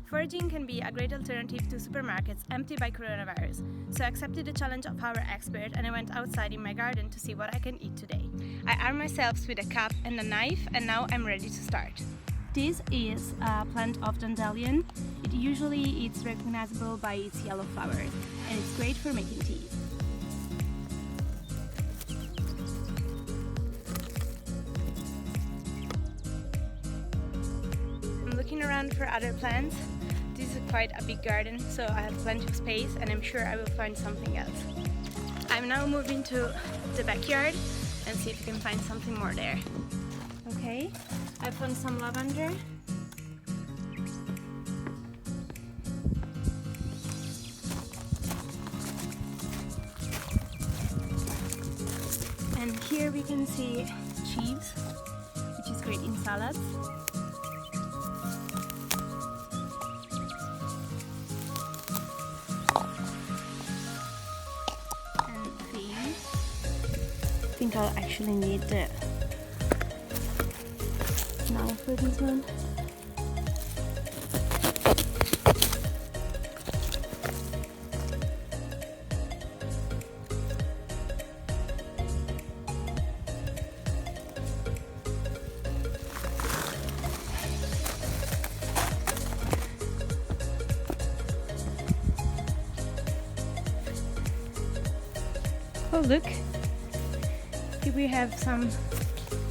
Foraging can be a great alternative to supermarkets emptied by coronavirus, so I accepted the challenge of our expert and I went outside in my garden to see what I can eat today. I armed myself with a cup and a knife and now I'm ready to start. This is a plant of dandelion. It usually is recognizable by its yellow flowers and it's great for making tea. I'm looking around for other plants. This is quite a big garden, so I have plenty of space and I'm sure I will find something else. I'm now moving to the backyard and see if I can find something more there. Okay, I found some lavender. And here we can see chives, which is great in salads. I think I'll actually need the now for this one. Oh look! Here we have some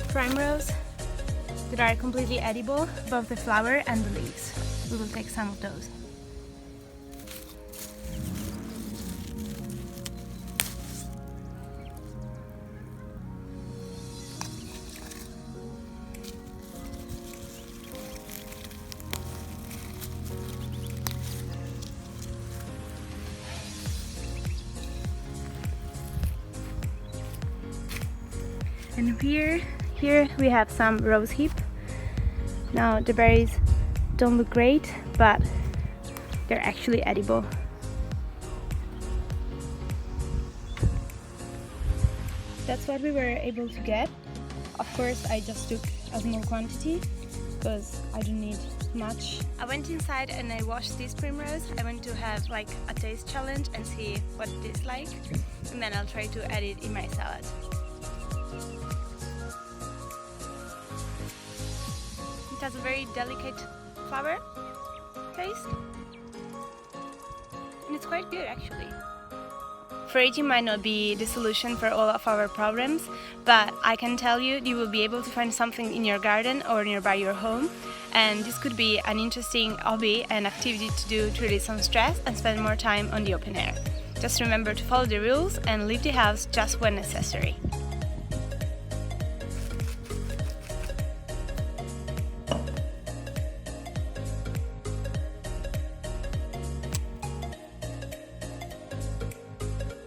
primrose that are completely edible, both the flower and the leaves. We will take some of those. And here we have some rose hip. Now the berries don't look great, but they're actually edible. That's what we were able to get. Of course, I just took a small quantity because I don't need much. I went inside and I washed this primrose. I want to have like a taste challenge and see what it is like, and then I'll try to add it in my salad. It has a very delicate flower taste and it's quite good actually. Foraging might not be the solution for all of our problems, but I can tell you will be able to find something in your garden or nearby your home, and this could be an interesting hobby and activity to do to release some stress and spend more time on the open air. Just remember to follow the rules and leave the house just when necessary.